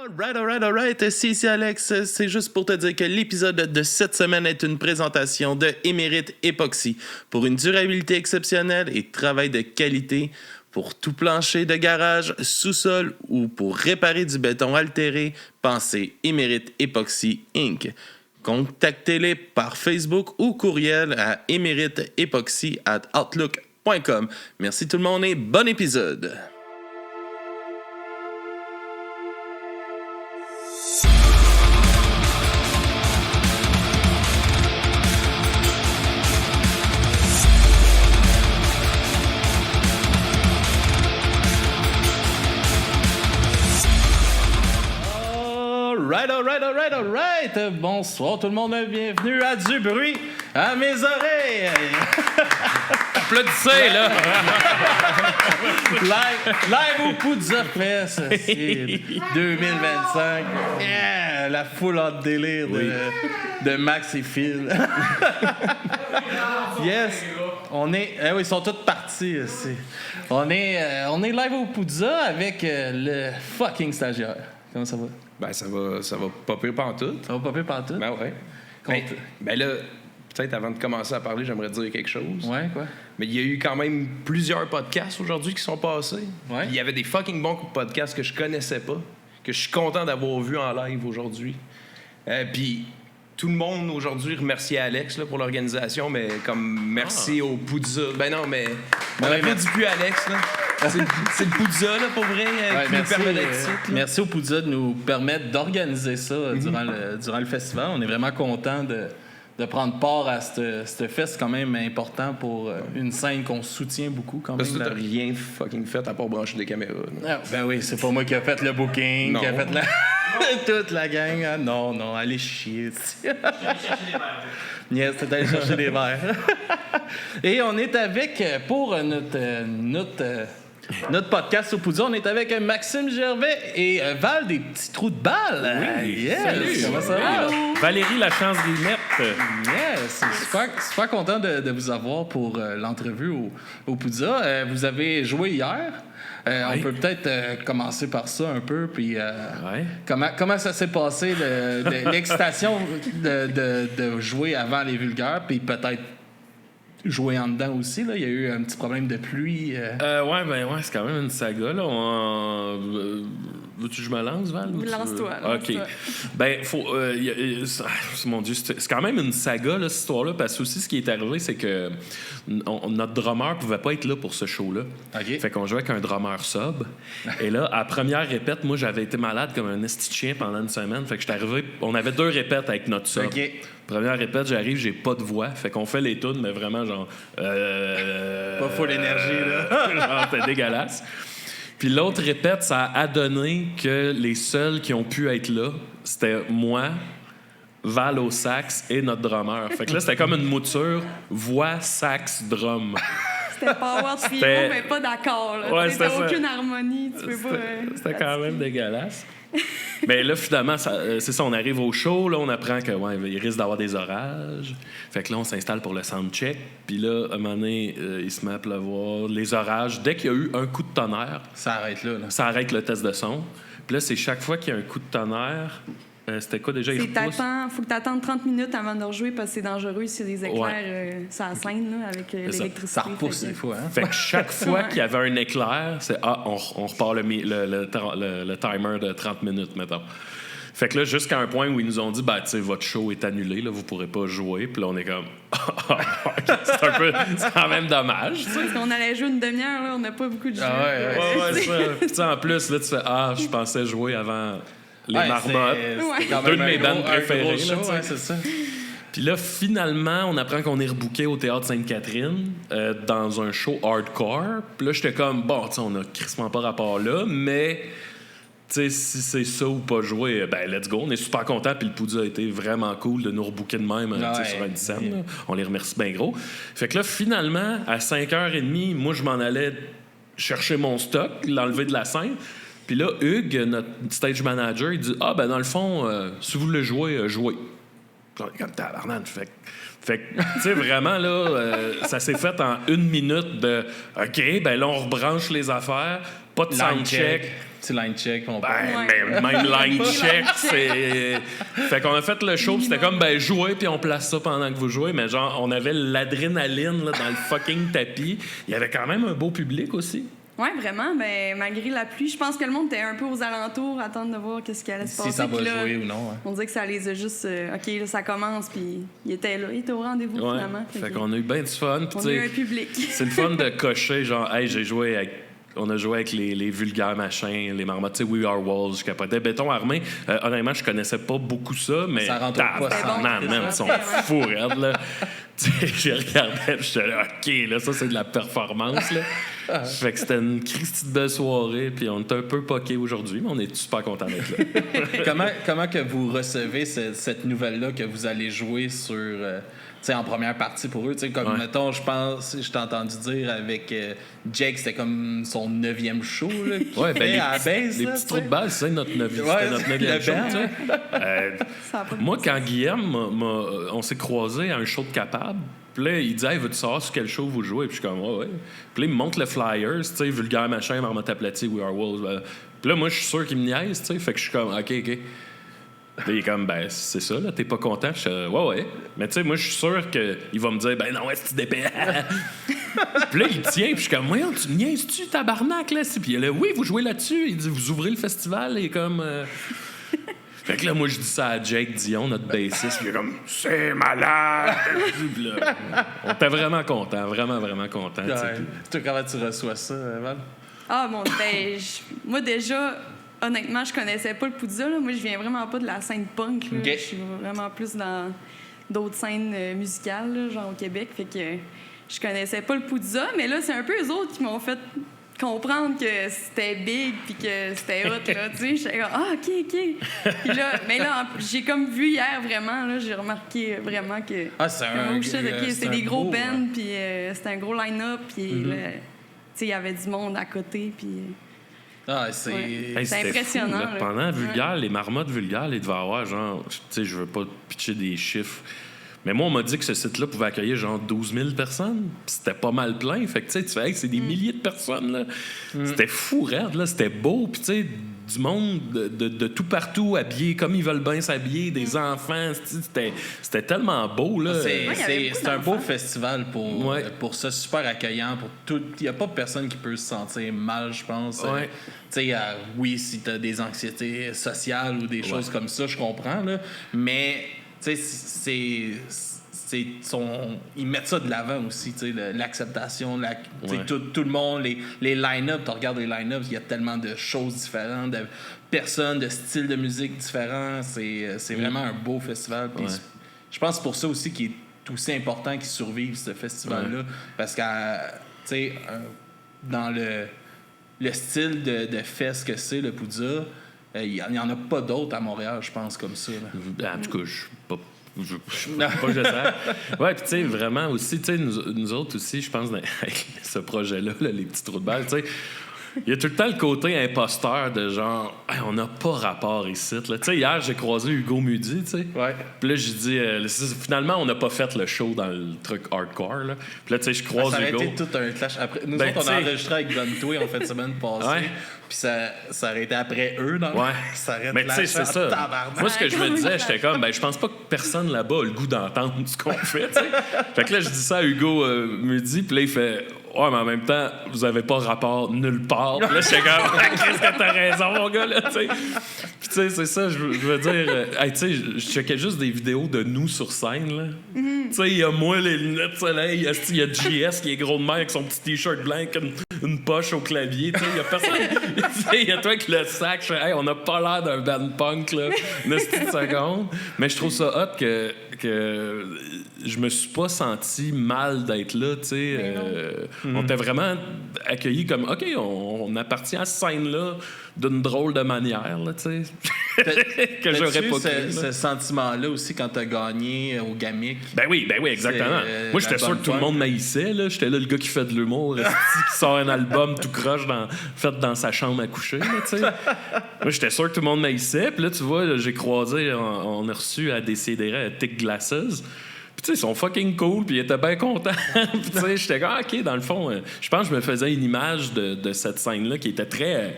Alright. C'est ici Alex. C'est juste pour te dire que l'épisode de cette semaine est une présentation de Émérite Époxy. Pour une durabilité exceptionnelle et travail de qualité, pour tout plancher de garage, sous-sol ou pour réparer du béton altéré, pensez Émérite Époxy Inc. Contactez-les par Facebook ou courriel à emeriteepoxy@outlook.com. Merci tout le monde et bon épisode! Alright. Bonsoir tout le monde, bienvenue à Du bruit à mes oreilles. Applaudissez, là! live au Poudza Fest, c'est 2025. Yeah, la foule en délire de Max et Phil. Yes, on est. Ils sont tous partis. On est live au Poudza avec le fucking stagiaire. Comment ça va? Ben, ça va pas pire pantoute. Ça va pas pire pantoute? Ben, ouais. Ben là, peut-être avant de commencer à parler, j'aimerais dire quelque chose. Ouais, quoi? Mais il y a eu quand même plusieurs podcasts aujourd'hui qui sont passés. Ouais. Puis il y avait des fucking bons podcasts que je connaissais pas, que je suis content d'avoir vu en live aujourd'hui. Puis tout le monde aujourd'hui remerciait Alex là, pour l'organisation, mais comme merci au Poudza. Ben non, mais on n'applaudit plus Alex, là. C'est le Poudza, là, pour vrai, qui nous permet d'être ici. Merci au Poudza de nous permettre d'organiser ça durant le festival. On est vraiment content de prendre part à ce fest. C'est quand même important pour une scène qu'on soutient beaucoup. Parce que t'as rien fucking fait à part brancher des caméras. Ben oui, c'est pas moi qui a fait le booking, qui a fait toute la gang. Hein? Non, allez chier. Yes, c'est d'aller chercher des verres. Et on est avec, pour notre podcast au Poudza, on est avec Maxime Gervais et Val des petits trous de balles. Oui, yes. Salut. Comment ça va? Valérie Lachance-Guillemette. Yes, super content de vous avoir pour l'entrevue au Poudza. Vous avez joué hier. On peut peut-être commencer par ça un peu, puis comment ça s'est passé, l'excitation de jouer avant les vulgaires, puis peut-être jouer en dedans aussi, là. Il y a eu un petit problème de pluie. C'est quand même une saga, là. Veux-tu que je me lance, Val? Lance-toi. OK. Ben, mon Dieu, c'est quand même une saga, là, cette histoire-là, parce que aussi, ce qui est arrivé, c'est que notre drummer pouvait pas être là pour ce show-là. OK. Fait qu'on jouait avec un drummer sub. Et là, à la première répète, moi, j'avais été malade comme un esti de chien pendant une semaine. Fait que j'étais arrivé... On avait 2 répètes avec notre sub. OK. Première répète, j'arrive, j'ai pas de voix. Fait qu'on fait les tunes, mais vraiment genre... Pas full énergie, là. Genre, c'était dégueulasse. Puis l'autre répète, ça a donné que les seuls qui ont pu être là, c'était moi, Val au sax et notre drummer. Fait que là, c'était comme une mouture voix, sax, drum. C'était power trio, mais pas d'accord. Ouais, c'était aucune harmonie. Tu peux pas... C'était quand même dégueulasse. Mais là, finalement, c'est ça, on arrive au show, là, on apprend que il risque d'avoir des orages. Fait que là, on s'installe pour le soundcheck. Puis là, à un moment donné, il se met à pleuvoir. Les orages, dès qu'il y a eu un coup de tonnerre... Ça arrête là. Ça arrête le test de son. Puis là, c'est chaque fois qu'il y a un coup de tonnerre... c'était quoi déjà? Faut que tu attendes 30 minutes avant de rejouer parce que c'est dangereux si des éclairs ça scène là, avec l'électricité. Ça repousse des fois. Hein? Fait que chaque fois qu'il y avait un éclair, c'est on repart le timer de 30 minutes, mettons. Fait que là, jusqu'à un point où ils nous ont dit, tu sais, votre show est annulé, là, vous pourrez pas jouer. Puis là, on est comme, c'est quand même dommage, tu sais. Parce qu'on allait jouer une demi-heure, là, on n'a pas beaucoup de jeux. Ouais, ça. En plus, là, tu fais, je pensais jouer avant... Les marmottes. C'est deux de mes bandes préférées. C'est ça. Puis là, finalement, on apprend qu'on est rebooké au Théâtre Sainte-Catherine dans un show hardcore. Puis là, j'étais comme, on a crissement pas rapport là, mais si c'est ça ou pas jouer, let's go. On est super contents. Puis le Poudza a été vraiment cool de nous rebooker de même sur une scène. On les remercie bien gros. Fait que là, finalement, à 5h30, moi, je m'en allais chercher mon stock, l'enlever de la scène. Puis là, Hugues, notre stage manager, il dit « dans le fond, si vous voulez jouer, jouez. » Puis on est comme tabarnak. Fait que, tu sais, vraiment, là, ça s'est fait en 1 minute de « OK, là, on rebranche les affaires, pas de soundcheck. » Petit line check. Mais même line check, c'est... Fait qu'on a fait le show, c'était comme, jouez, puis on place ça pendant que vous jouez. Mais genre, on avait l'adrénaline là, dans le fucking tapis. Il y avait quand même un beau public aussi. Oui, vraiment. Mais malgré la pluie, je pense que le monde était un peu aux alentours, attendre de voir qu'est-ce qui allait se passer. Si ça va là, jouer ou non. On dirait que ça les a juste... OK, là, ça commence, puis il était là. Il était au rendez-vous, finalement. Fait qu'on a eu bien du fun. On a eu un public. C'est le fun de cocher, genre, hey, on a joué avec les vulgaires machins, les marmottes, tu sais, We Are Walls, je capotais. Béton Armé, honnêtement, je connaissais pas beaucoup ça, mais... Ça rentre pas, ça. Man, ils sont fous, raides, là. J'ai regardé, puis j'étais là, OK, là, ça, c'est de la performance, là. Fait que c'était une Christie de belle soirée, puis on est un peu poqués aujourd'hui, mais on est super contents d'être là. Comment que vous recevez cette nouvelle-là que vous allez jouer sur... en première partie pour eux, comme mettons, je pense, je t'ai entendu dire avec Jake, c'était comme son 9e show. Là, les petits trous de balle, c'est notre 9e show. Moi, quand Guillaume, on s'est croisés à un show de Capable, puis là, il dit, hey, veux-tu savoir sur quel show vous jouez? Puis je suis comme, ouais. Puis là, il me montre le flyers, tu sais, vulgaire machin, marmotte aplatie, We Are Wolves. Puis là, moi, je suis sûr qu'il me niaise, tu sais, fait que je suis comme, OK. Là, il est comme, c'est ça, là, t'es pas content? Je suis, ouais. Mais tu sais, moi, je suis sûr qu'il va me dire, non, est-ce que tu dépêches? Puis là, il tient, puis je suis comme, voyons, tu me niaises-tu, tabarnak, là? Puis il est là, oui, vous jouez là-dessus. Il dit, vous ouvrez le festival, et comme. Fait que là, moi, je dis ça à Jake Dion, notre bassiste, puis il est comme, c'est malade! Puis là, on était vraiment contents, vraiment, vraiment contents. Toi, comment tu reçois ça, Val? Ah, bon, moi, déjà, honnêtement, je connaissais pas le Poudza. Moi, je viens vraiment pas de la scène punk. Là. Okay. Je suis vraiment plus dans d'autres scènes musicales, là, genre au Québec. Fait que je connaissais pas le Poudza, mais là, c'est un peu eux autres qui m'ont fait comprendre que c'était big puis que c'était hot, là, tu sais. J'étais comme, OK. Puis là, mais là, j'ai comme vu hier, vraiment, là, j'ai remarqué vraiment que... c'est des gros bands, puis c'était un gros line-up, puis tu sais, il y avait du monde à côté, puis... c'est impressionnant. Fou, là. Pendant Vulgaire, les marmottes vulgaires, il devait avoir, genre, tu sais, je veux pas pitcher des chiffres, mais moi, on m'a dit que ce site-là pouvait accueillir genre 12 000 personnes. Puis c'était pas mal plein. Fait que, tu sais, fais, c'est des milliers de personnes, là. C'était fou, raide, là. C'était beau. Puis, tu sais, du monde de tout partout, habillés comme ils veulent bien s'habiller, des enfants. C'était tellement beau, là. C'est un beau festival pour ça, super accueillant. Il n'y a pas personne qui peut se sentir mal, je pense. Ouais. Tu sais, oui, si tu as des anxiétés sociales ou des choses comme ça, je comprends, là. Mais... Tu sais, ils mettent ça de l'avant aussi, tu sais, l'acceptation, tout le monde, les line-up, tu regardes les line-up, il y a tellement de choses différentes, de personnes, de styles de musique différents. C'est vraiment un beau festival. Puis je pense que c'est pour ça aussi qu'il est aussi important qu'il survive, ce festival-là. Parce que, tu sais, dans le style de fest que c'est, le Poudza, il n'y en a pas d'autres à Montréal, je pense, comme ça. Là. En tout cas, je pas j'espère. Ouais, puis tu sais, vraiment aussi, tu sais, nous autres aussi, je pense, avec ce projet-là, là, les petits trous de balle, tu sais, il y a tout le temps le côté imposteur de genre, hey, on n'a pas rapport ici. Tu sais, hier, j'ai croisé Hugo Mudi, tu sais. Ouais. Puis là, j'ai dit, finalement, on n'a pas fait le show dans le truc hardcore, là. Puis là, tu sais, je croise Hugo. Ça aurait été tout un clash. Après, nous autres, on a enregistré avec Guntoy en fait semaine passée. Ouais. Puis ça aurait été après eux, non? Ouais. Ça aurait mais tu sais, c'est ça. Tabarnak. Moi, ce que je me disais, j'étais comme, je pense pas que personne là-bas a le goût d'entendre ce qu'on fait, tu sais. Fait que là, je dis ça à Hugo Mudi, puis là, il fait, ouais, mais en même temps, vous avez pas rapport nulle part. Puis là, j'étais comme, qu'est-ce que t'as raison, mon gars, là, tu sais. Puis tu sais, c'est ça, je veux dire, tu sais, je checkais juste des vidéos de nous sur scène, là. Tu sais, il y a moi, les lunettes de soleil, il y a JS qui est gros de mer avec son petit t-shirt blanc, une poche au clavier, tu sais, il y a personne. Il y a toi avec le sac, je fais, hey, on n'a pas l'air d'un band punk, là, une petite seconde. Mais je trouve ça hot que je me suis pas senti mal d'être là, tu sais. On était vraiment accueillis comme, OK, on appartient à cette scène-là d'une drôle de manière, là, tu sais. Que j'aurais pas cru. Ce sentiment-là aussi quand t'as gagné au Gamic. Ben oui, exactement. Moi, j'étais sûr que tout le monde m'haïssait, là. J'étais là, le gars qui fait de l'humour, qui sort un album tout croche fait dans sa chambre à coucher, là, tu sais. Moi, j'étais sûr que tout le monde m'haïssait. Puis là, tu vois, là, j'ai croisé, on a reçu à Décideret Thick Glasses. Puis, tu sais, ils sont fucking cool, puis ils étaient bien contents. Puis, tu sais, j'étais comme, OK, dans le fond, je pense que je me faisais une image de cette scène-là qui était très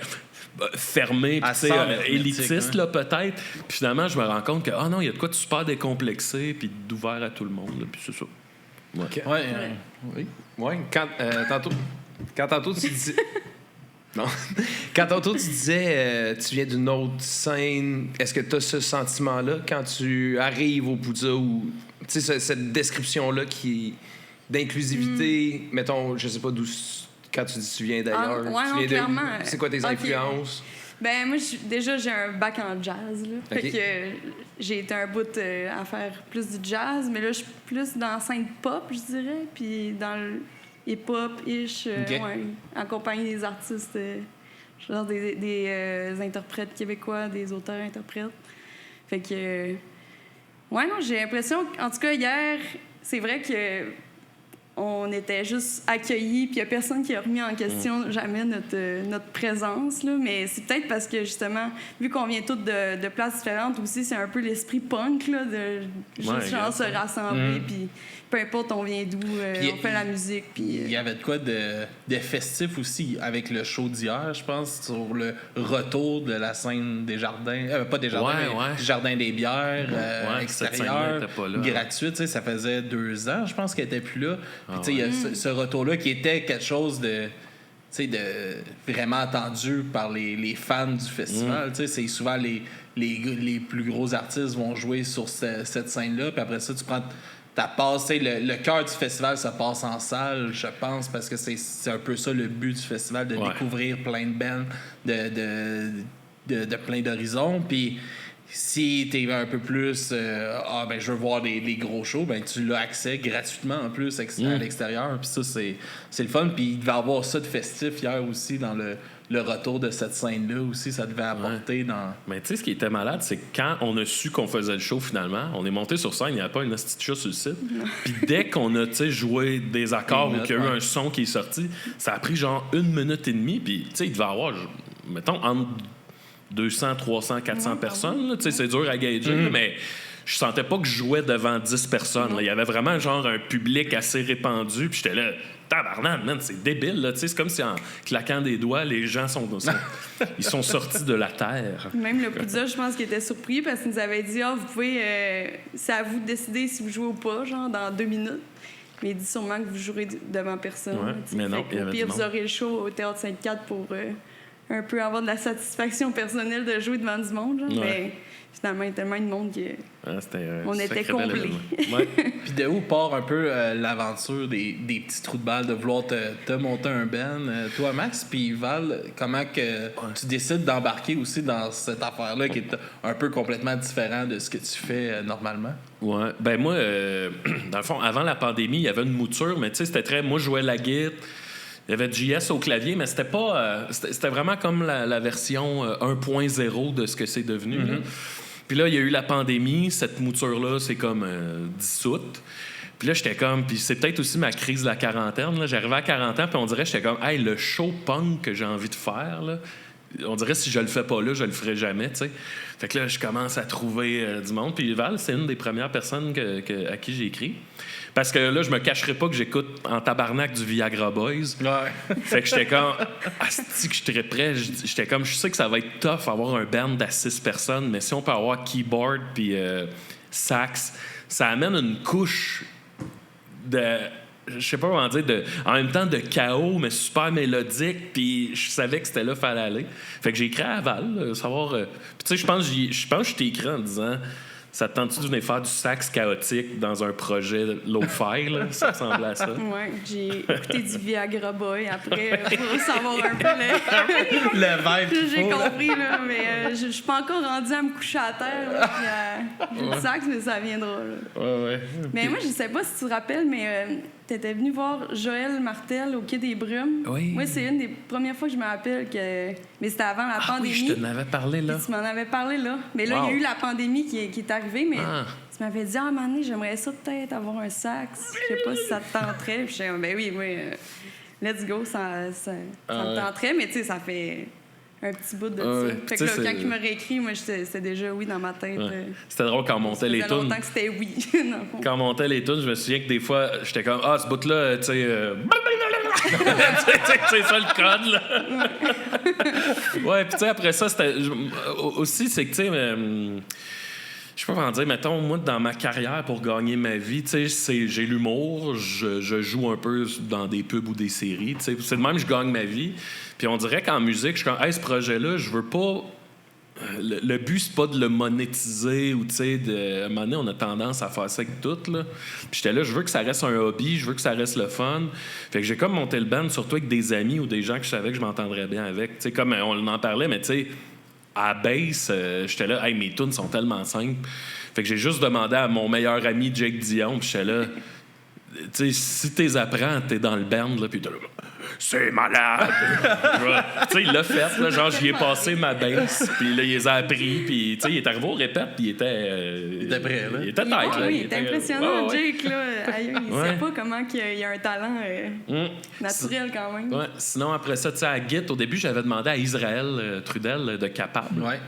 fermé, puis élitiste, là, peut-être. Puis finalement, je me rends compte que, non, il y a de quoi de super décomplexé, puis d'ouvert à tout le monde, là, puis c'est ça. Ouais. Okay. Oui. Ouais, quand tantôt tu dis... Non. Quand tantôt tu disais tu viens d'une autre scène, est-ce que tu as ce sentiment-là quand tu arrives au Poudza ou tu sais cette description-là qui d'inclusivité, mettons, je sais pas d'où quand tu dis tu viens d'ailleurs, ouais, clairement. C'est quoi tes influences? Ben moi déjà j'ai un bac en jazz là. Fait que j'ai été un bout à faire plus du jazz, mais là je suis plus dans la scène pop, je dirais, puis dans le hip-hop-ish, accompagner des artistes, genre des interprètes québécois, des auteurs-interprètes. Fait que... ouais, non, j'ai l'impression... En tout cas, hier, c'est vrai que on était juste accueillis, puis il n'y a personne qui a remis en question jamais notre présence, là. Mais c'est peut-être parce que, justement, vu qu'on vient tous de places différentes aussi, c'est un peu l'esprit punk, là, de juste genre se rassembler, puis peu importe on vient d'où, on fait la musique. Il y avait de quoi de festif aussi avec le show d'hier, je pense, sur le retour de la scène des jardins, pas des jardins, mais du jardin des bières, extérieur, gratuite. Ça faisait 2 ans, je pense, qu'elle n'était plus là. Puis il y a ce retour-là qui était quelque chose de vraiment attendu par les fans du festival. C'est souvent les plus gros artistes vont jouer sur cette scène-là, puis après ça, tu prends ta passe. Le cœur du festival se passe en salle, je pense, parce que c'est un peu ça le but du festival, de découvrir plein de bands de plein d'horizons. Puis si t'es un peu plus je veux voir des gros shows, ben tu l'as accès gratuitement en plus à l'extérieur, puis ça c'est le fun. Puis il devait y avoir ça de festif hier aussi dans le retour de cette scène-là aussi, ça devait apporter dans... Mais tu sais, ce qui était malade, c'est que quand on a su qu'on faisait le show finalement, on est monté sur scène, il n'y avait pas une hostie de chat sur le site. Puis dès qu'on a joué des accords ou qu'il y a eu un son qui est sorti, ça a pris genre 1 minute et demie, puis tu sais, il devait y avoir, mettons, entre 200, 300, 400 personnes. C'est dur à gager, mais je sentais pas que je jouais devant 10 personnes. Là. Il y avait vraiment genre un public assez répandu. Puis j'étais là, tabarnak, man, c'est débile. Là. C'est comme si en claquant des doigts, les gens ils sont sortis de la terre. Même le Poudza, je pense qu'il était surpris parce qu'il nous avait dit vous pouvez, c'est à vous de décider si vous jouez ou pas, genre dans 2 minutes. Mais il dit sûrement que vous jouerez devant personne. Ouais, mais non, il y avait au pire, vous aurez le show au Théâtre Sainte-Catherine pour un peu avoir de la satisfaction personnelle de jouer devant du monde. Genre. Mais finalement, il y a tellement de monde qu'on était comblés. Puis de où part un peu l'aventure des petits trous de balles, de vouloir te monter un band? Toi, Max, puis Val, comment que tu décides d'embarquer aussi dans cette affaire-là qui est un peu complètement différent de ce que tu fais normalement? Ouais. Ben moi, dans le fond, avant la pandémie, il y avait une mouture, mais tu sais, c'était très... Moi, je jouais la guitare. Il y avait du JS au clavier, mais c'était pas... c'était vraiment comme la version 1.0 de ce que c'est devenu. Là. Puis là, il y a eu la pandémie. Cette mouture-là, c'est comme dissoute. Puis là, j'étais comme... Puis c'est peut-être aussi ma crise de la quarantaine. Là. J'arrivais à 40 ans, puis on dirait, j'étais comme... Hey, le show punk que j'ai envie de faire, là, on dirait si je le fais pas là, je le ferai jamais, tu sais. Fait que là, je commence à trouver du monde. Puis Val, c'est une des premières personnes à qui j'ai écrit. Parce que là, je me cacherais pas que j'écoute en tabarnak du Viagra Boys. Ouais. Fait que j'étais comme... Asti que j'étais prêt. J'étais comme... Je sais que ça va être tough avoir un band d'à 6 personnes, mais si on peut avoir keyboard puis sax, ça amène une couche de... Je sais pas comment dire, en même temps de chaos, mais super mélodique, puis je savais que c'était là qu'il fallait aller. Fait que j'ai écrit à Val, savoir... Puis tu sais, je pense que je t'ai écrit en disant... Ça te tente-tu de venir faire du sax chaotique dans un projet lo-fi, là? Ça ressemble à ça. Oui, j'ai écouté du Viagra Boy après pour savoir un peu le vibe. J'ai compris, là, mais je suis pas encore rendue à me coucher à terre, là, puis le sax, mais ça viendra, là. Ouais. Mais moi, je sais pas si tu te rappelles, mais t'étais venu voir Joël Martel au Quai des Brumes. Oui. Moi, c'est une des premières fois que je me rappelle que... Mais c'était avant la pandémie. Oui, je t'en avais parlé, là. Puis tu m'en avais parlé, là. Mais là, il y a eu la pandémie qui est arrivée, mais tu m'avais dit, à un moment donné, j'aimerais ça peut-être avoir un sax. Je sais pas si ça te tenterait. Puis j'étais ben oui, let's go, ça me tenterait. Mais tu sais, ça fait un petit bout de ça. Fait que là, quand il m'a réécrit, moi, c'était déjà oui dans ma tête. Ouais. C'était drôle quand on montait les tunes. Ça faisait longtemps que c'était oui. Quand on montait les tunes, je me souviens que des fois, j'étais comme, ce bout-là, tu sais... c'est ça le code, là. Ouais, puis tu sais, après ça, c'était... Aussi, c'est que, tu sais... je sais pas comment dire, mettons, moi, dans ma carrière, pour gagner ma vie, tu sais, j'ai l'humour, je joue un peu dans des pubs ou des séries, tu sais, c'est de même que je gagne ma vie. Puis on dirait qu'en musique, je suis comme, hey, ce projet-là, je veux pas... Le but, c'est pas de le monétiser ou, tu sais, à un moment donné, on a tendance à faire ça avec tout, là. Puis j'étais là, je veux que ça reste un hobby, je veux que ça reste le fun. Fait que j'ai comme monté le band, surtout avec des amis ou des gens que je savais que je m'entendrais bien avec. Tu sais, comme on en parlait, mais tu sais, à la base, j'étais là, hey, mes tunes sont tellement simples. Fait que j'ai juste demandé à mon meilleur ami Jake Dion, puis j'étais là, tu sais, si t'es apprends, t'es dans le band, là, puis t'es là, c'est malade! Tu sais, il l'a fait, là, genre, j'y ai passé ma bass, puis là, il les a appris, puis tu sais, il est arrivé au répète, puis il était prêt, là. Il était tight, là. Oui, il était impressionnant, Jake, là. Il Ouais. sait pas comment il a un talent naturel, quand même. Ouais. Sinon, après ça, tu sais, à Git, au début, j'avais demandé à Israël Trudel de Capable. Ouais.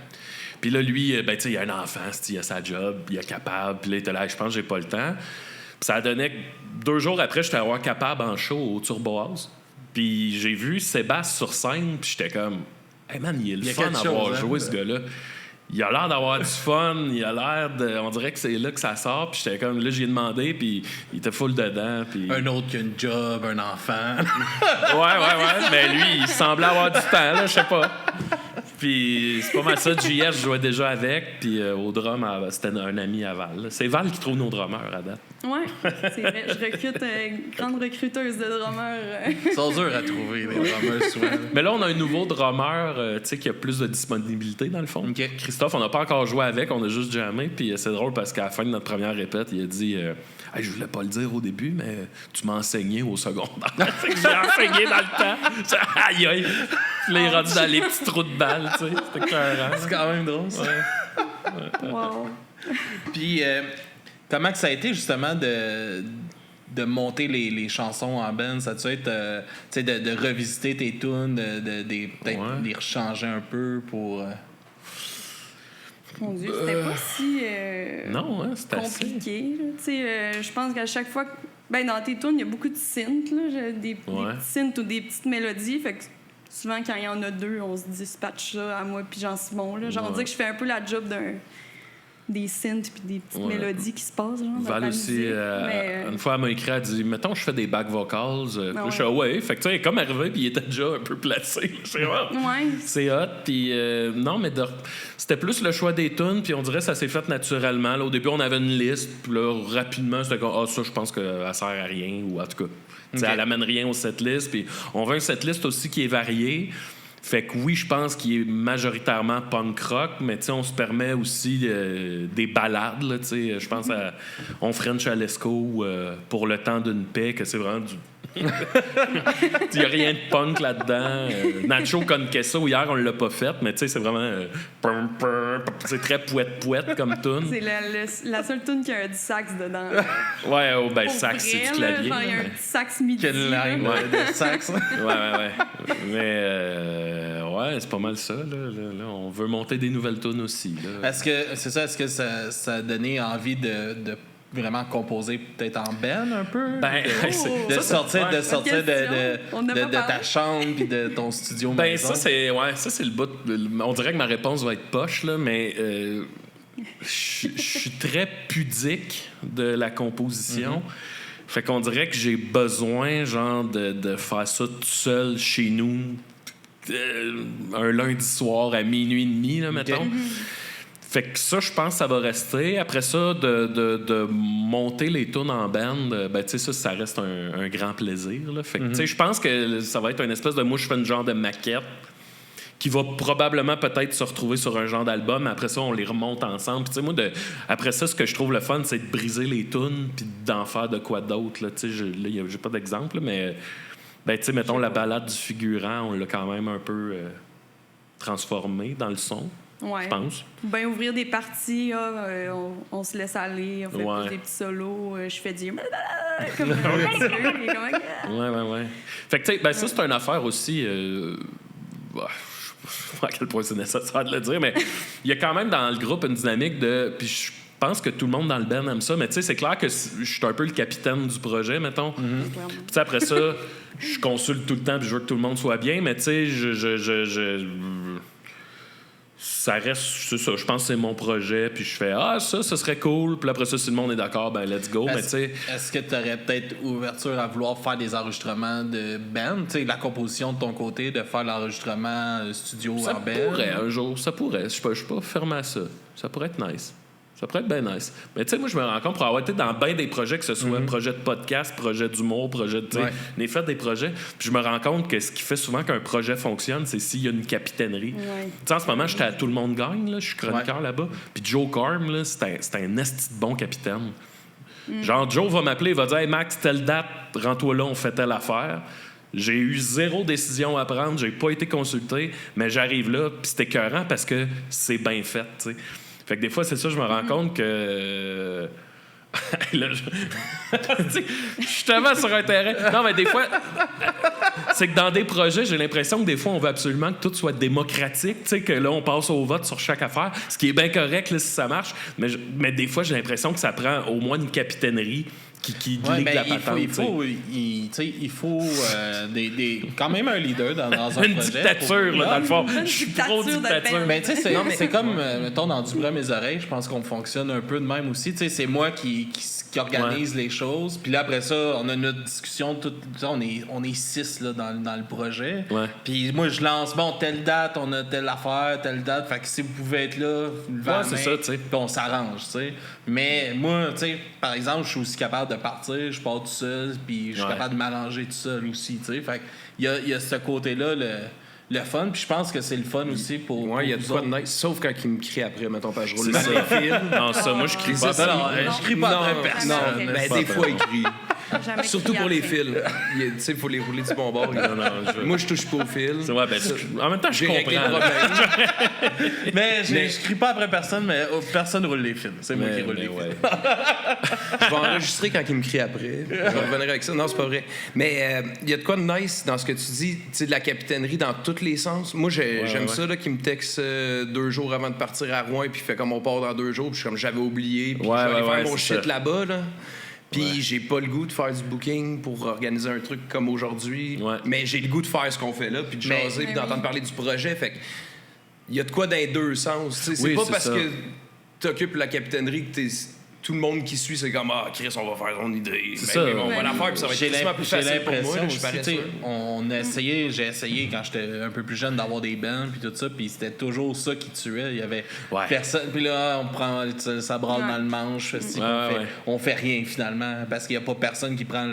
Puis là, lui, ben, tu sais, il a un enfant, il a sa job, il est Capable, puis là, il était là, je pense que j'ai pas le temps. Puis ça donnait que 2 jours après, j'étais à voir Capable en show au Turbo House. Puis j'ai vu Sébastien sur scène, puis j'étais comme, hey man, il est le fun d'avoir joué, ce gars-là. Il a l'air d'avoir du fun, il a l'air de. On dirait que c'est là que ça sort, puis j'étais comme, là, j'y ai demandé, puis il était full dedans. Puis... Un autre qui a une job, un enfant. ouais, mais lui, il semblait avoir du temps, là, je sais pas. Puis c'est pas mal ça. JS, je jouais déjà avec. Puis au drum, c'était un ami à Val. C'est Val qui trouve nos drummers à date. Ouais, c'est vrai. Je recrute une grande recruteuse de drummers. Ils sont durs à trouver, les drummers, souvent. Mais là, on a un nouveau drummer, tu sais, qui a plus de disponibilité, dans le fond. Okay. Christophe, on n'a pas encore joué avec, on a juste jammé. Puis c'est drôle parce qu'à la fin de notre première répète, il a dit hey, je voulais pas le dire au début, mais tu m'as enseigné au secondaire. J'ai enseigné dans le temps. Aïe, aïe. Puis là, il est rendu dans les petits trous de balles, tu sais. C'était écœurant. C'est quand même drôle, ça. Wow. Puis, comment que ça a été, justement, de monter les chansons en band? Ça a-tu être, tu sais, de revisiter tes tunes, peut-être les rechanger un peu pour... Mon Dieu, c'était pas si non, hein, c'était compliqué. Tu sais, je pense qu'à chaque fois... Ben, dans tes tunes, il y a beaucoup de synths, là. Des petits synths ou des petites mélodies. Fait que souvent, quand il y en a 2, on se dispatche ça à moi puis Jean-Simon. Là. Genre, on dit que je fais un peu la job des synths puis des petites mélodies qui se passent. Genre, Val aussi, une fois, elle m'a écrit, elle dit mettons, je fais des back vocals. Puis là, je suis ouais. Fait que tu sais, comme arrivé, puis il était déjà un peu placé. C'est hot. C'est hot. Puis non, mais c'était plus le choix des tunes, puis on dirait que ça s'est fait naturellement. Là, au début, on avait une liste, puis là, rapidement, c'était comme ça, je pense qu'elle sert à rien, ou en tout cas, elle amène rien au setlist. Puis on veut un setlist aussi qui est varié. Fait que oui, je pense qu'il est majoritairement punk rock, mais tu sais, on se permet aussi des ballades, là, tu sais. Je pense à On French à l'Esco pour le temps d'une paix, que c'est vraiment du... Il n'y a rien de punk là-dedans. Nacho con queso, hier, on l'a pas fait, mais tu sais, c'est vraiment... c'est très pouette comme tune. C'est la seule tune qui a du sax dedans. Ouais, ben sax, c'est du clavier. Il y a un petit sax midi. Quelle ligne de sax. Ouais. Mais ouais, c'est pas mal ça. Là, on veut monter des nouvelles tunes aussi. Là. Est-ce que ça a donné envie de vraiment composer peut-être en band un peu? Ben, de sortir de ta chambre puis de ton studio maison. Ça c'est le bout. On dirait que ma réponse va être poche, là, mais je suis très pudique de la composition. Fait qu'on dirait que j'ai besoin, genre, de faire ça tout seul chez nous, un lundi soir à 00:30, là, mettons. Fait que ça, je pense que ça va rester. Après ça, de monter les tunes en band, ben, tu sais, ça reste un grand plaisir, là. Fait que, tu sais, je pense que ça va être une espèce de... Moi, je fais une genre de maquette qui va probablement peut-être se retrouver sur un genre d'album. Après ça, on les remonte ensemble. Puis, tu sais, moi, après ça, ce que je trouve le fun, c'est de briser les tunes puis d'en faire de quoi d'autre, là. Tu sais, là, j'ai pas d'exemple, mais... Ben, tu sais, mettons, la balade du figurant, on l'a quand même un peu transformé dans le son. Ouais. Je pense. Ben, ouvrir des parties, on se laisse aller, on fait plus des petits solos, je fais du... comme Ouais. Fait que, tu sais, ben, ça, c'est une affaire aussi... je sais pas à quel point c'est nécessaire de le dire, mais il y a quand même dans le groupe une dynamique de... Puis pense que tout le monde dans le band aime ça, mais tu sais, c'est clair que je suis un peu le capitaine du projet, mettons. Puis tu sais, après ça, je consulte tout le temps puis je veux que tout le monde soit bien, mais tu sais, ça reste, c'est ça, je pense que c'est mon projet, puis je fais ça serait cool, puis après ça, si le monde est d'accord, ben let's go, mais tu sais... Est-ce que tu aurais peut-être ouverture à vouloir faire des enregistrements de band, tu sais, la composition de ton côté, de faire l'enregistrement studio en band? Ça pourrait, un jour, ça pourrait, je suis pas fermé à ça, ça pourrait être nice. Ça pourrait être bien nice. Mais tu sais, moi, je me rends compte pour avoir été dans bien des projets, que ce soit projet de podcast, projet d'humour, projet de... Tu sais, on a fait des projets. Puis je me rends compte que ce qui fait souvent qu'un projet fonctionne, c'est s'il y a une capitainerie. Tu sais, en ce moment, j'étais à Tout le monde gagne, là, je suis chroniqueur là-bas. Puis Joe Carm, là, c'est un esti de bon capitaine. Genre, Joe va m'appeler, il va dire « Hey, Max, telle date, rends-toi là, on fait telle affaire. » J'ai eu 0 décision à prendre, j'ai pas été consulté, mais j'arrive là, puis c'était écœurant parce que c'est bien fait, tu sais. Fait que des fois, c'est ça, je me rends compte que... Là, je suis tellement sur un terrain. Non, mais des fois, c'est que dans des projets, j'ai l'impression que des fois, on veut absolument que tout soit démocratique, tu sais, que là, on passe au vote sur chaque affaire, ce qui est bien correct là, si ça marche. Mais des fois, j'ai l'impression que ça prend au moins une capitainerie qui ligue la patente. Il faut quand même un leader dans un projet. Une dictature, là, dans le fond. Je suis pro-dictature. Mais tu sais, c'est comme, mettons, dans Du bruit à mes oreilles, je pense qu'on fonctionne un peu de même aussi. Tu sais, c'est moi qui organise les choses. Puis là, après ça, on a notre discussion. On est 6 là, dans le projet. Puis moi, je lance, telle date, on a telle affaire, telle date. Fait que si vous pouvez être là, c'est ça, tu sais. Puis on s'arrange, tu sais. Mais moi, tu sais, par exemple, je suis aussi capable de partir, je pars tout seul, puis je suis capable de m'arranger tout seul aussi, tu sais. Fait qu'il y a ce côté-là, le fun, puis je pense que c'est le fun aussi pour... Ouais, il y a de quoi de nice, sauf quand il me crie après, mettons, pas je roule les fils. Non, ça, moi, je crie pas. Je crie pas après personne. Non, mais des fois, il crie. Surtout pour les fils. Tu sais, il faut les rouler du bon bord. Moi, je touche pas aux fils. En même temps, je comprends. Mais je crie pas après personne, mais personne roule les fils. C'est moi qui roule les fils. Je vais enregistrer quand il me crie après. Je vais revenir avec ça. Non, c'est pas vrai. Mais il y a de quoi de nice dans ce que tu dis, tu sais, de la capitainerie dans tous les sens. Moi, j'aime ça, là, qu'il me texte 2 jours avant de partir à Rouen, puis il fait comme on part dans 2 jours, puis je suis comme j'avais oublié, puis je vais aller faire mon shit là-bas, là. Puis j'ai pas le goût de faire du booking pour organiser un truc comme aujourd'hui. Mais j'ai le goût de faire ce qu'on fait là, puis de jaser, puis d'entendre parler du projet. Fait que il y a de quoi dans les 2 sens. C'est pas parce que t'occupes la capitainerie que tout le monde qui suit, c'est comme Chris, on va faire son idée. C'est ça. On va la faire, puis ça va être plus facile pour moi. J'ai essayé quand j'étais un peu plus jeune d'avoir des bands puis tout ça, puis c'était toujours ça qui tuait. Il y avait personne. Puis là, on prend ça brasse dans le manche. On fait rien finalement parce qu'il y a pas personne qui prend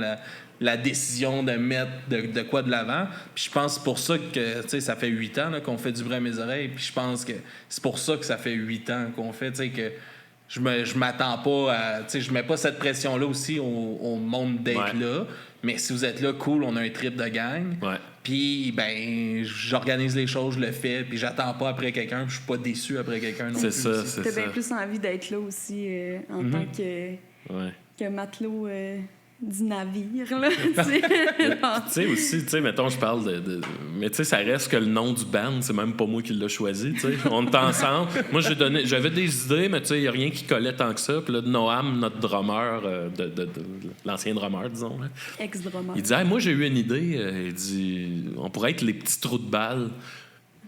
la décision de mettre de quoi de l'avant. Puis je pense pour ça que, tu sais, ça fait 8 ans là, qu'on fait Du bruit à mes oreilles. Puis je pense que c'est pour ça que ça fait 8 ans qu'on fait, tu sais, que je m'attends pas à... Tu sais, je mets pas cette pression-là aussi au monde d'être là. Mais si vous êtes là, cool, on a un trip de gang. Puis, ben, j'organise les choses, je le fais, puis j'attends pas après quelqu'un, puis je suis pas déçu après quelqu'un non plus. C'est ça. T'as bien plus envie d'être là aussi en tant que matelot... du navire, là, tu sais aussi, tu sais, mettons, je parle de... Mais tu sais, ça reste que le nom du band, c'est même pas moi qui l'ai choisi, tu sais. On est ensemble. Moi, j'avais des idées, mais tu sais, il y a rien qui collait tant que ça. Puis là, Noam, notre drummer, de l'ancien drummer, disons, là, ex-drummer, il dit « Hey, moi, j'ai eu une idée. » Il dit « On pourrait être les petits trous de balles. »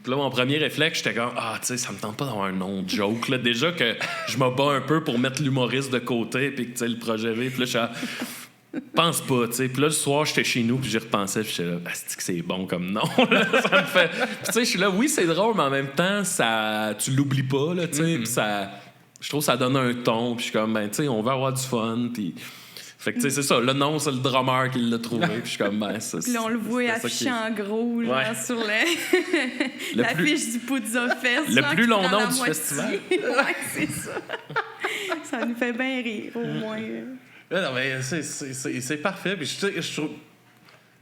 Puis là, mon premier réflexe, j'étais comme tu sais, ça me tente pas d'avoir un nom de joke, là. Déjà que je me bats un peu pour mettre l'humoriste de côté, puis que, tu sais, le projet V. Puis là, je suis pense pas, tu sais. Puis là, le soir, j'étais chez nous, puis j'y repensais, puis j'étais là, c'est bon comme nom, là. Ça me fait... Puis tu sais, je suis là, oui, c'est drôle, mais en même temps, tu l'oublies pas, là, tu sais. Puis ça... Je trouve que ça donne un ton, puis je suis comme, ben, tu sais, on veut avoir du fun, puis... Fait que, tu sais, c'est ça. Le nom, c'est le drummer qui l'a trouvé, puis je suis comme, ben, ça... Puis là, on le voit affiché en gros, genre, sur l'affiche du Poudza Fest. Le plus long nom du festival. Ouais, c'est ça. Ça nous fait bien rire, au moins. Non, mais c'est parfait. Puis je trouve.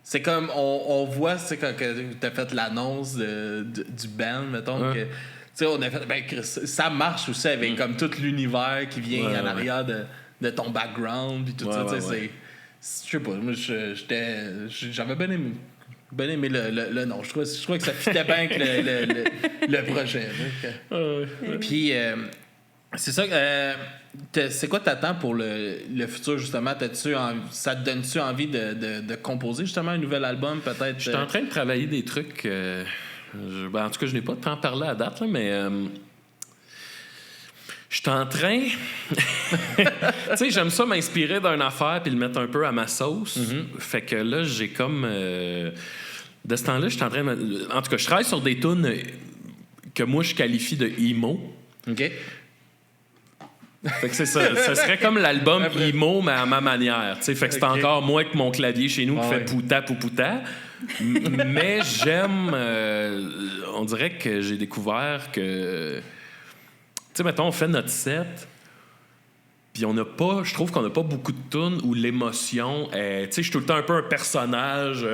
C'est comme. On voit, c'est quand tu as fait l'annonce du band, mettons, que. Tu sais, on a fait. Ben, ça marche aussi avec comme tout l'univers qui vient en arrière de ton background, puis tout ça. Tu sais, je sais pas. Moi, j'avais bien aimé le nom. Je trouvais que ça fitait bien avec le projet. Puis. C'est ça. C'est quoi t'attends pour le futur, justement? Ça te donne-tu envie de composer, justement, un nouvel album, peut-être? Je suis en train de travailler des trucs... en tout cas, je n'ai pas tant parlé à date, là, mais... Je suis en train... tu sais, j'aime ça m'inspirer d'une affaire puis le mettre un peu à ma sauce. Fait que là, j'ai comme... de ce temps-là, je suis en train de... En tout cas, je travaille sur des tunes que moi, je qualifie de emo. OK. Fait que c'est ça. Ce serait comme l'album emo, mais à ma manière. T'sais. Fait que c'est encore moi que mon clavier chez nous qui fait pouta pouta. Mais j'aime... on dirait que j'ai découvert que... Tu sais, mettons, on fait notre set, puis on n'a pas... Je trouve qu'on n'a pas beaucoup de tunes où l'émotion est... Tu sais, je suis tout le temps un peu un personnage...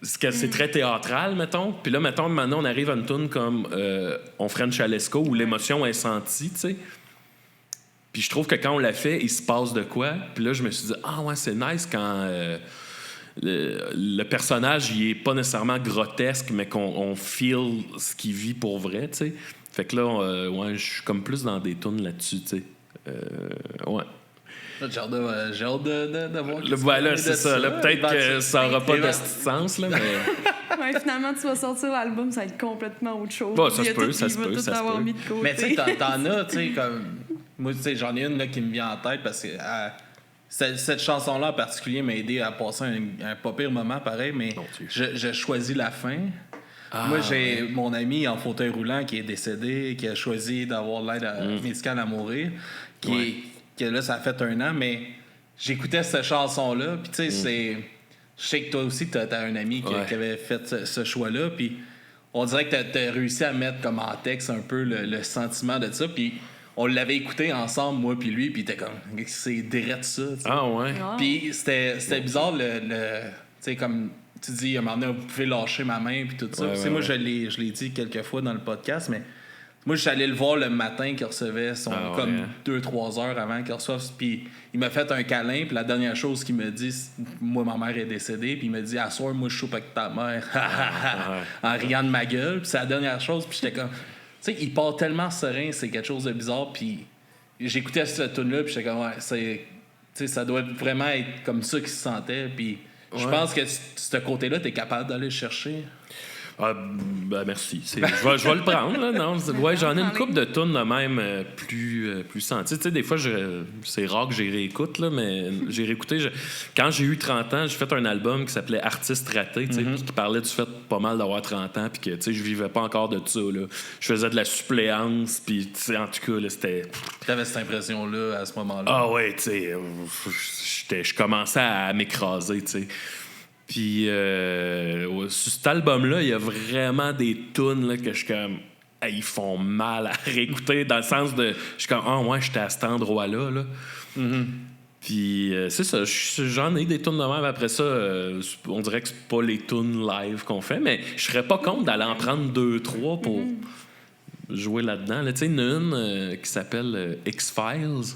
c'est très théâtral, mettons. Puis là, mettons, maintenant, on arrive à une tune comme On French Alesco, où l'émotion est sentie, tu sais. Puis je trouve que quand on l'a fait, il se passe de quoi. Puis là, je me suis dit, ah ouais, c'est nice quand le personnage, il est pas nécessairement grotesque, mais qu'on feel ce qu'il vit pour vrai, tu sais. Fait que là, ouais, je suis comme plus dans des tunes là-dessus, tu sais. Ouais. J'ai hâte de voir. Voilà, c'est ça. Là, peut-être que ça n'aura pas de sens, là, mais... Ouais, finalement, tu vas sortir l'album, ça va être complètement autre chose. Bon, ça se peut, ça se peut. Mis de côté. Mais tu sais, t'en as, tu sais, comme... Moi, tu sais, j'en ai une là, qui me vient en tête parce que cette chanson-là en particulier m'a aidé à passer un pas pire moment, pareil, mais j'ai choisi la fin. Moi, j'ai mon ami en fauteuil roulant qui est décédé, qui a choisi d'avoir l'aide médicale à mourir, que là, ça a fait 1 an, mais j'écoutais cette chanson-là, puis tu sais, je sais que toi aussi, t'as un ami qui avait fait ce choix-là, puis on dirait que t'as réussi à mettre comme en texte un peu le sentiment de ça, puis on l'avait écouté ensemble, moi puis lui, puis t'es comme, c'est direct ça, t'sais. Ah ouais? Puis c'était bizarre, tu sais, comme tu dis, à un moment donné, vous pouvez lâcher ma main, puis tout ça. Moi, je l'ai dit quelques fois dans le podcast, mais moi, je suis allé le voir le matin qu'il recevait son 2-3 heures avant qu'il reçoive. Puis il m'a fait un câlin. Puis la dernière chose qu'il me dit, moi, ma mère est décédée. Puis il me dit, à soir, moi, je soupe avec ta mère. En riant de ma gueule. Puis c'est la dernière chose. Puis j'étais comme... Tu sais, il part tellement serein. C'est quelque chose de bizarre. Puis j'écoutais cette tune-là. Puis j'étais comme, ouais, tu sais, ça doit vraiment être comme ça qu'il se sentait. Puis je pense que ce côté-là, t'es capable d'aller le chercher. Ben merci. Je vais le prendre, là. Non, ouais, j'en ai une couple de tunes de même plus senties. Tu sais, des fois, c'est rare que j'y réécoute, là, mais j'ai réécouté. Quand j'ai eu 30 ans, j'ai fait un album qui s'appelait Artiste raté, tu sais, qui parlait du fait pas mal d'avoir 30 ans, puis que, tu sais, je vivais pas encore de ça, là. Je faisais de la suppléance, puis, tu sais, en tout cas, là, c'était... T'avais cette impression-là à ce moment-là? Ah ouais, tu sais, je commençais à m'écraser, tu sais. Puis, sur cet album-là, il y a vraiment des tunes là, que je suis comme... Hey, ils font mal à réécouter, dans le sens de... Je suis comme, ah, ouais, j'étais à cet endroit-là, là. Puis, c'est ça, j'en ai des tunes de même. Après ça, on dirait que c'est pas les tunes live qu'on fait, mais je serais pas contre d'aller en prendre 2-3 pour jouer là-dedans. Là, tu sais, une qui s'appelle X-Files.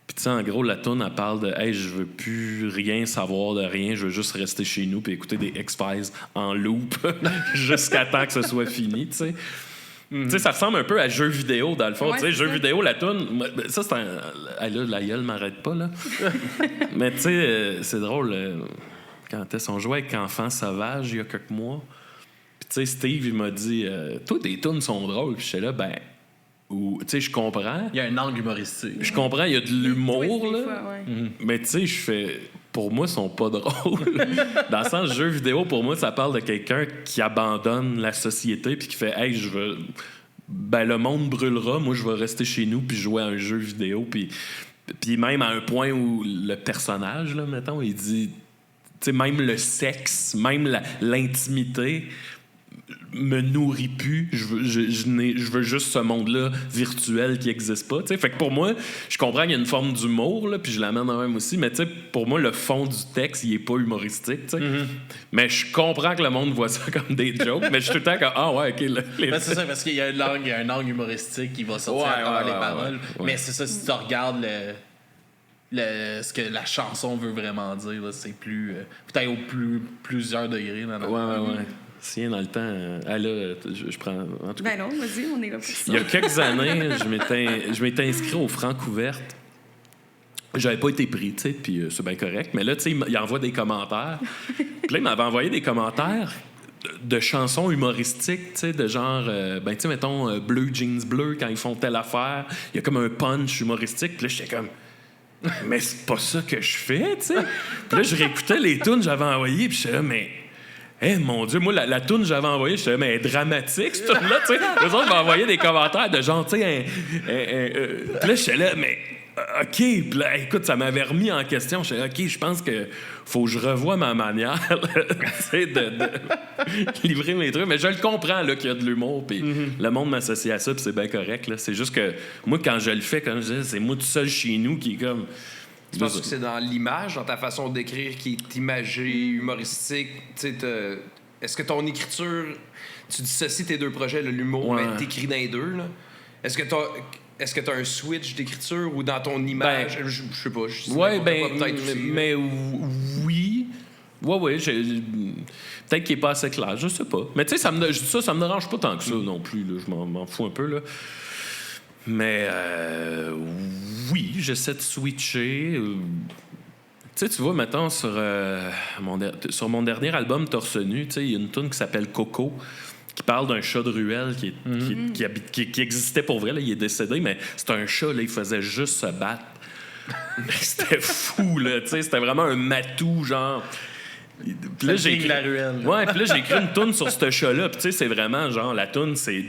Puis, tu sais, en gros, la toune, elle parle de « Hey, je veux plus rien savoir de rien, je veux juste rester chez nous puis écouter des X-Files en loop jusqu'à temps que ce soit fini, tu sais. » Tu sais, ça ressemble un peu à jeu vidéo, dans le fond. Tu sais, jeu vidéo, la toune, ça, c'est un... Là, la gueule m'arrête pas, là. Mais, tu sais, c'est drôle. Quand on jouait avec Enfant Sauvage, il y a quelques mois, puis, tu sais, Steve, il m'a dit « Toi, tes tunes sont drôles. » Puis, j'étais là, ben... Tu sais, je comprends. Il y a un angle humoristique. Je comprends, il y a de l'humour, là. Fois, Mais tu sais, je fais... Pour moi, ils sont pas drôles. Dans le sens, jeu vidéo, pour moi, ça parle de quelqu'un qui abandonne la société puis qui fait « Hey, je veux... Ben, le monde brûlera, moi, je vais rester chez nous puis jouer à un jeu vidéo. » Puis même à un point où le personnage, là, mettons, il dit... Tu sais, même le sexe, même l'intimité... me nourrit plus. Je veux juste ce monde-là virtuel qui n'existe pas. T'sais. Fait que pour moi, je comprends qu'il y a une forme d'humour, là, puis je l'amène en même aussi, mais pour moi, le fond du texte, il est pas humoristique. Mais je comprends que le monde voit ça comme des jokes, mais je suis tout le temps comme « Ah ouais, OK. » c'est ça, parce qu'il y a un angle humoristique qui va sortir à travers les paroles. Ouais. Mais c'est ça, si tu regardes ce que la chanson veut vraiment dire, là, c'est plus... peut-être au plusieurs degrés. Ouais. Si dans le temps... là, je prends... En tout cas, Ben non, vas-y, on est là pour ça. il y a quelques années, je m'étais inscrit au Francouverte. J'avais pas été pris, tu sais, puis c'est bien correct. Mais là, tu sais, il envoie des commentaires. Puis là, il m'avait envoyé des commentaires de chansons humoristiques, tu sais, de genre, ben, tu sais, mettons, Bleu Jeans Bleu, quand ils font telle affaire, il y a comme un punch humoristique. Puis là, j'étais comme... Mais c'est pas ça que je fais, tu sais. Puis là, je réécoutais les tunes que j'avais envoyées, puis j'étais là, mais... mon Dieu, moi, la toune que j'avais envoyée, j'étais là, mais elle est dramatique, cette toune-là, tu sais. Les autres m'ont envoyé des commentaires de genre, tu sais, puis là, j'étais là, mais... OK, puis là, écoute, ça m'avait remis en question. J'étais là, OK, je pense que faut que je revoie ma manière tu sais, de livrer mes trucs. Mais je le comprends, là, qu'il y a de l'humour, puis le monde m'associe à ça, puis c'est bien correct, là. C'est juste que moi, quand je le fais, comme je disais, c'est moi tout seul chez nous qui est comme... Tu penses que c'est dans l'image, dans ta façon d'écrire qui est imagée, humoristique? Est-ce que ton écriture, tu dissocies tes deux projets, là, l'humour, mais t'écris dans les deux, là? Est-ce que t'as un switch d'écriture ou dans ton image? Ben, je sais pas. Ouais, mais oui. Ouais, peut-être qu'il est pas assez clair, je sais pas. Mais tu sais, ça me dérange pas tant que ça non plus, là. Je m'en fous un peu, là. Mais oui, j'essaie de switcher. Tu sais, tu vois, mettons, sur mon dernier album, Torse Nu, tu sais, il y a une tune qui s'appelle Coco, qui parle d'un chat de ruelle qui existait pour vrai. Là, il est décédé, mais c'était un chat, là, il faisait juste se battre. C'était fou, là, tu sais, c'était vraiment un matou, genre... Puis là, j'ai écrit la ruelle. Ouais, puis là, j'ai écrit une toune sur ce chat-là, puis tu sais, c'est vraiment, genre, la toune, c'est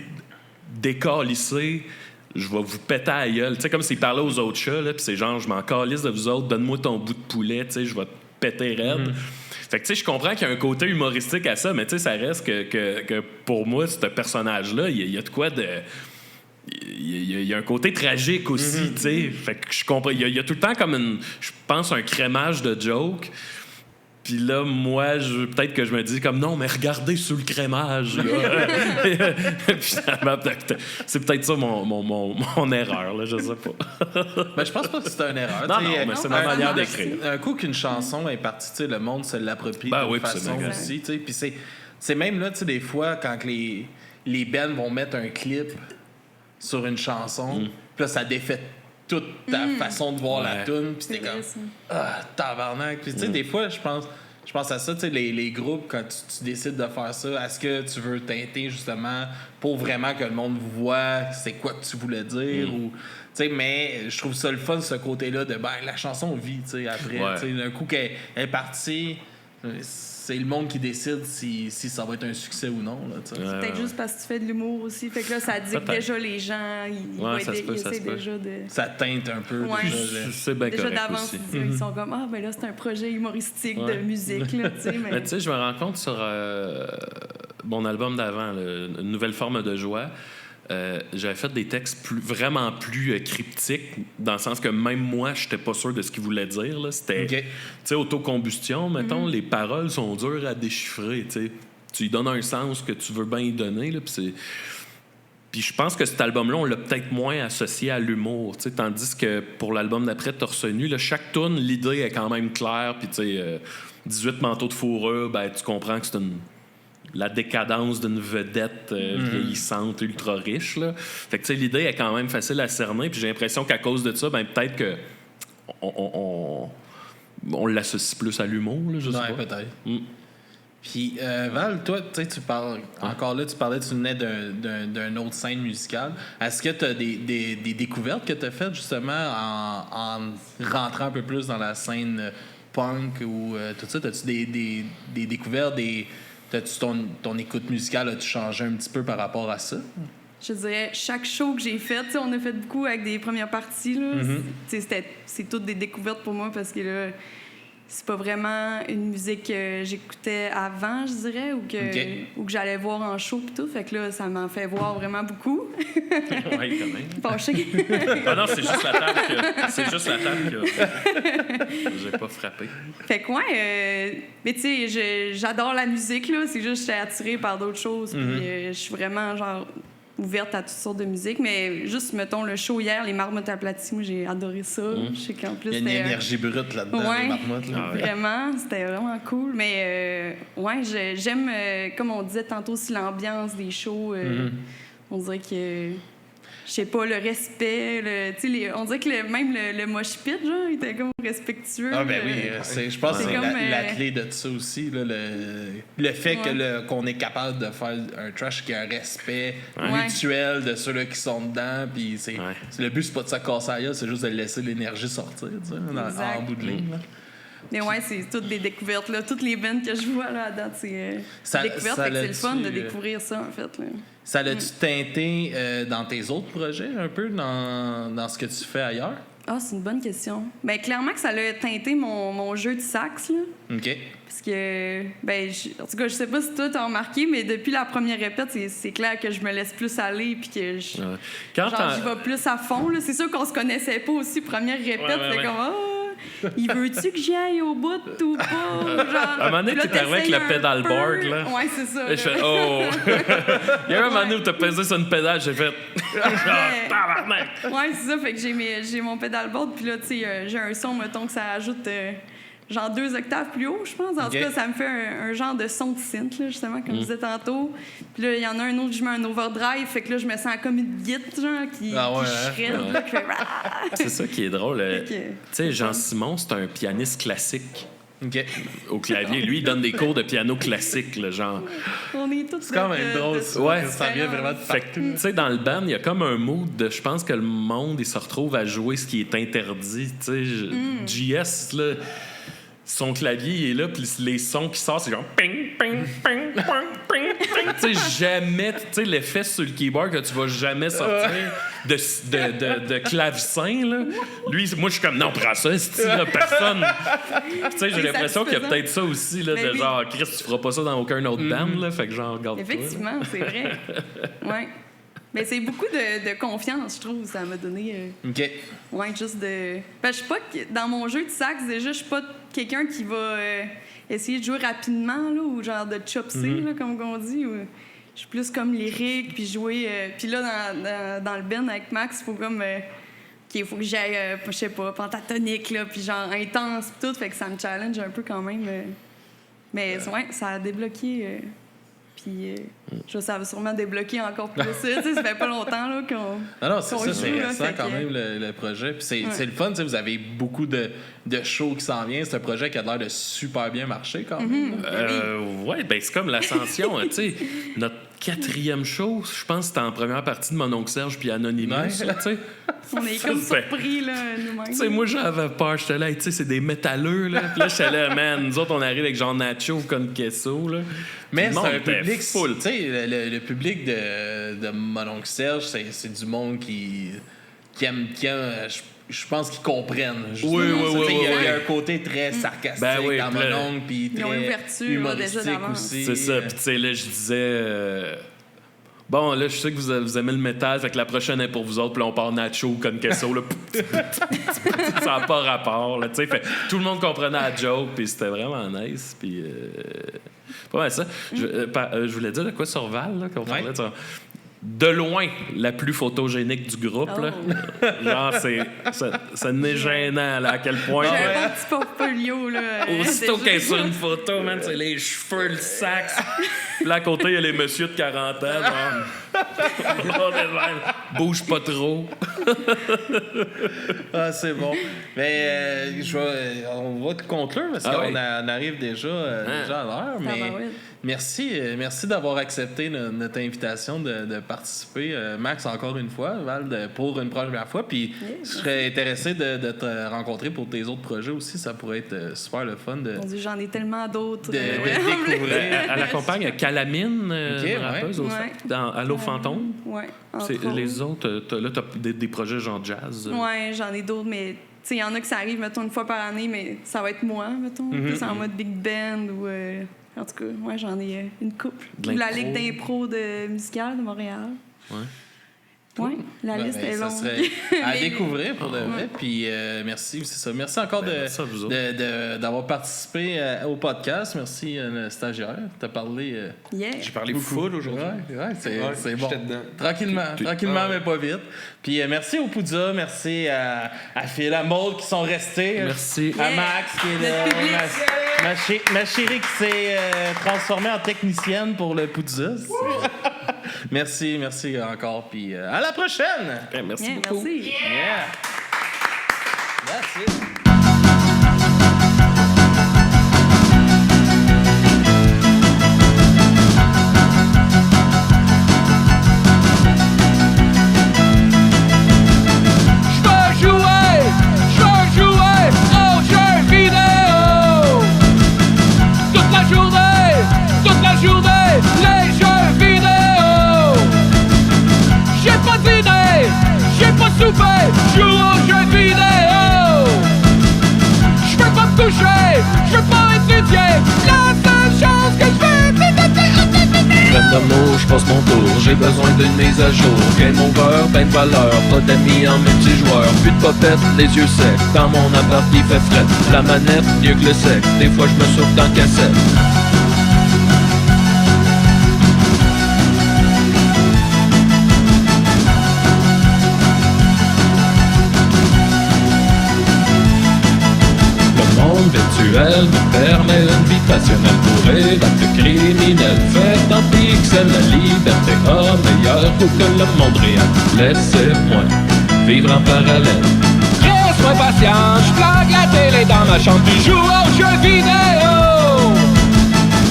décalissé, je vais vous péter à la gueule. Tu sais, comme s'il parlait aux autres chats, là, puis c'est genre, je m'en calisse de vous autres, donne-moi ton bout de poulet, tu sais, je vais te péter raide. Fait que, tu sais, je comprends qu'il y a un côté humoristique à ça, mais tu sais, ça reste que pour moi, ce personnage-là, il y a de quoi de... Il y a un côté tragique aussi, tu sais. Fait que je comprends. Il y a tout le temps comme je pense, un crémage de joke. Puis là, moi, peut-être que je me dis comme non, mais regardez sous le crémage. Finalement, c'est peut-être ça mon erreur, là, je sais pas. Ben, je pense pas que c'est une erreur. Non, mais c'est ma manière d'écrire. Un coup qu'une chanson est partie, tu sais, le monde se l'approprie de façon aussi. Tu sais, puis c'est même là, tu sais, des fois, quand les bands vont mettre un clip sur une chanson, puis là, ça défait toute ta façon de voir la tune, puis t'es comme tabarnak. Puis tu sais, des fois, je pense à ça, tu sais, les groupes, quand tu décides de faire ça, est-ce que tu veux teinter justement pour vraiment que le monde voit c'est quoi que tu voulais dire ou... Tu sais, mais je trouve ça le fun, ce côté-là de la chanson vit, tu sais, après. Tu sais, d'un coup qu'elle est partie, c'est le monde qui décide si ça va être un succès ou non. Là, c'est peut-être juste parce que tu fais de l'humour aussi. Fait que là, ça dit que déjà les gens, ils essaient déjà de... Ça teinte un peu. C'est bien déjà correct d'avance, aussi. ils sont comme, ben là, c'est un projet humoristique de musique. Là, mais tu sais, je me rends compte sur mon album d'avant, Une nouvelle forme de joie, j'avais fait des textes vraiment plus cryptiques, dans le sens que même moi, je n'étais pas sûr de ce qu'il voulait dire. Là. C'était, tu sais, autocombustion, mettons, les paroles sont dures à déchiffrer. Tu lui donnes un sens que tu veux bien y donner. Là, puis je pense que cet album-là, on l'a peut-être moins associé à l'humour. Tandis que pour l'album d'après, Torse Nu, là, chaque tune, l'idée est quand même claire. Puis 18 manteaux de fourrure, ben, tu comprends que c'est la décadence d'une vedette vieillissante, ultra riche. Là. Fait que, l'idée est quand même facile à cerner. Puis j'ai l'impression qu'à cause de ça, ben, peut-être que on l'associe plus à l'humour, là, je sais pas. Peut-être. Puis, Val, toi, tu parles... Encore là, tu parlais que tu venais d'une autre scène musicale. Est-ce que tu as des découvertes que tu as faites, justement, en rentrant un peu plus dans la scène punk ou tout ça? As-tu des découvertes, T'as-tu ton écoute musicale, as-tu changé un petit peu par rapport à ça? Je dirais, chaque show que j'ai fait, on a fait beaucoup avec des premières parties. Là. C'est toutes des découvertes pour moi parce que là, c'est pas vraiment une musique que j'écoutais avant, je dirais, ou que j'allais voir en show et tout. Fait que là, ça m'en fait voir vraiment beaucoup. Oui, quand même. Fâché. Ah non, c'est juste la table que j'ai pas frappé. Fait que mais tu sais, j'adore la musique, là. C'est juste que j'étais attirée par d'autres choses. Puis je suis vraiment, genre, ouverte à toutes sortes de musique. Mais juste, mettons, le show hier, les marmottes aplaties, moi, j'ai adoré ça. Je sais qu'en plus, Il y a une énergie brute là-dedans, les marmottes. Là. Vraiment, c'était vraiment cool. Mais j'aime, comme on disait tantôt, aussi l'ambiance des shows. On dirait que... Je sais pas, le respect, on dirait que même le mosh pit, genre, il était comme respectueux. Ah ben oui, je pense que c'est la clé de ça aussi, là, le fait qu'on est capable de faire un trash qui a un respect mutuel de ceux-là qui sont dedans, puis le but, c'est pas de se casser à gueule, c'est juste de laisser l'énergie sortir, en bout de ligne. Là. Mais ouais, c'est toutes des découvertes, là. Toutes les bands que je vois là, à date, c'est des découvertes. C'est le fun de découvrir ça, en fait. Là. Ça l'a-tu teinté dans tes autres projets, un peu, dans ce que tu fais ailleurs? Ah, c'est une bonne question. Bien, clairement que ça l'a teinté mon jeu de sax, là. OK. Parce que, en tout cas, je sais pas si toi t'as remarqué, mais depuis la première répète, c'est clair que je me laisse plus aller puis que j'y vais plus à fond, là. C'est sûr qu'on se connaissait pas aussi, première répète, c'est comme... il veut-tu que j'y aille au bout ou pas? Genre, à un moment donné, t'es arrivé avec le pedalboard, là. Ouais, c'est ça. Et je fais, oh! Il y a un moment donné où t'as pesé sur une pédale, j'ai fait, tabarnak! Ouais, c'est ça. Fait que j'ai mon pedalboard, puis là, tu sais, j'ai un son, mettons, que ça ajoute genre 2 octaves plus haut, je pense. En tout cas, ça me fait un genre de son de synth, là, justement, comme je disais tantôt. Puis là, il y en a un autre, je mets un overdrive, fait que là, je me sens comme une guite, genre, qui shred, là, qui fait... C'est ça qui est drôle. Tu sais, Jean-Simon, c'est un pianiste classique. Au clavier. Lui, il donne des cours de piano classique, là, genre. On est tous... C'est quand même drôle, ça. Ouais. Ça vient vraiment de partout. Tu sais, dans le band, il y a comme un mood de... Je pense que le monde, il se retrouve à jouer ce qui est interdit. Tu sais, JS, là... Son clavier, il est là, puis les sons qui sortent, c'est genre ping, ping, ping, ping, ping, ping. Tu sais, jamais, tu sais, l'effet sur le keyboard que tu vas jamais sortir de clavecin, là. Lui, moi, je suis comme, non, prends ça, là, personne. Tu sais, j'ai l'impression qu'il y a peut-être ça aussi, là, de genre, Chris, tu feras pas ça dans aucun autre band, là, fait que genre, regarde. Effectivement, c'est vrai. Ouais. Mais c'est beaucoup de confiance, je trouve, ça m'a donné. OK. Ouais, juste de. Ben, je suis pas. Dans mon jeu de sax, déjà, je suis pas quelqu'un qui va essayer de jouer rapidement, là, ou genre de chopser, là, comme on dit. Ou... Je suis plus comme lyrique, puis jouer. Puis là, dans le band avec Max, il faut comme. Il faut que j'aille, je sais pas, pentatonique, là, puis genre intense, pis tout, fait que ça me challenge un peu quand même. Mais ouais, ça a débloqué. Puis ça va sûrement débloquer encore plus. Ça fait pas longtemps là, qu'on. Non, c'est ça, c'est intéressant quand même le projet. Puis c'est le fun, vous avez beaucoup de shows qui s'en viennent. C'est un projet qui a l'air de super bien marcher quand même. Ouais, ben c'est comme l'ascension. Tu sais, notre 4e show, je pense que c'était en première partie de Mon Oncle Serge puis Anonymous. Tu sais. On est comme surpris là, nous-mêmes. Tu sais, moi j'avais peur, j'étais là, tu sais, c'est des métalleux là. Puis là, j'étais là, man, nous autres on arrive avec genre Nacho comme Queso là. Mais c'est un public full. Tu sais, le public de Mon Oncle Serge, c'est du monde qui aime je pense qu'ils comprennent. Oui. Il y a un côté très sarcastique dans Mon Oncle, puis très humoristique aussi. C'est ça. Puis tu sais, là, je disais... Bon, là, je sais que vous aimez le métal, fait que la prochaine est pour vous autres, puis là, on part Nacho, comme Queso, là. Ça n'a pas rapport, là, tu sais. Fait tout le monde comprenait la joke, puis c'était vraiment nice, puis... Pas mal ça. Je voulais dire de quoi sur Val, là, qu'on parlait de ça. De loin, la plus photogénique du groupe. Là. Genre, ça n'est gênant, là, à quel point. J'ai un petit portfolio, là. Aussitôt qu'elle est sur une photo, man, c'est les cheveux, le sax. Puis là, à côté, il y a les messieurs de 40 ans. Bouge pas trop. Ah, c'est bon. Mais on va conclure parce qu'on arrive déjà à l'heure. Mais merci d'avoir accepté notre invitation de participer. Max, encore une fois, Val, pour une première fois. Puis je serais intéressé de te rencontrer pour tes autres projets aussi. Ça pourrait être super le fun de. Mon Dieu, j'en ai tellement d'autres. De découvrir. Elle accompagne Calamine, rappeuse, dans Allô Fantôme. Ouais. Les autres, là, t'as des projets genre jazz. Ouais, j'en ai d'autres, mais il y en a que ça arrive, mettons, une fois par année, mais ça va être moi, mettons, plus en mode big band ou. En tout cas, ouais, j'en ai une couple. La Ligue d'impro musicale de Montréal. Ouais. Oui, la liste est ça longue. serait à découvrir pour de vrai. Puis merci, c'est ça. Merci encore d'avoir participé au podcast. Merci, le stagiaire. Tu as parlé. J'ai parlé full aujourd'hui. C'est bon. J'étais dedans. Tranquillement, mais pas vite. Puis merci au Poudza, merci à Phil, à Maud qui sont restés. Merci. À Max qui est là. Ma chérie qui s'est transformée en technicienne pour le Poudza. Merci encore. Puis à la prochaine! Merci beaucoup. Merci. Yeah! That's it. Je veux jouer aux jeux vidéo. Toute la journée, les jeux vidéo. J'ai pas dîné, j'ai pas soupé, je joue aux jeux vidéo. Je veux pas me coucher, je veux pas étudier. La seule chose que je fais, c'est Pleine d'amour, je passe mon tour, j'ai besoin d'une mise à jour. Game over, ben de valeur, pas d'amis en multijoueur. Plus de popette, les yeux secs, dans mon appart il fait fret. La manette, mieux que le sexe, des fois je me souffle dans cassette. Virtuel me permet une vie passionnelle pour acte criminel. Fait en pixels, la liberté meilleure que le monde réel. Laissez-moi vivre en parallèle. Reste-moi patient, je plaque la télé dans ma chambre, puis joue aux jeux vidéo.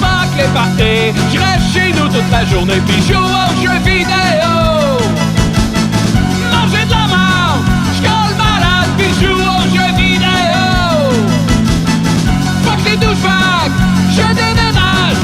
Manque les parties, je reste chez nous toute la journée, puis joue aux jeux vidéo. Manger de la merde, je colle malade, puis joue aux jeux vidéo. Fuck les douchebags, je déménage.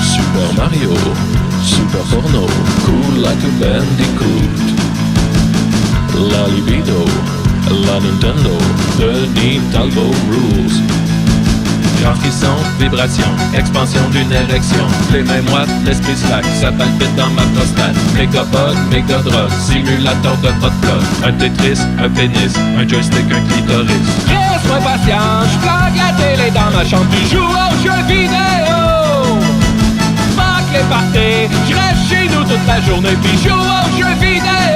Super Mario, Super Porno, cool like a bandicoot. La libido, la Nintendo, the Nintalbo rules. Grand frisson, vibration, expansion d'une érection. Les mains moites, l'esprit slack, ça palpite dans ma prostate. Mégapod, mégadrogue, simulateur de hot plug. Un Tetris, un pénis, un joystick, un clitoris. Reste-moi patient, je plaque la télé dans ma chambre, puis joue aux jeux vidéo. Fuck les parties, je reste chez nous toute la journée, puis joue aux jeux vidéo.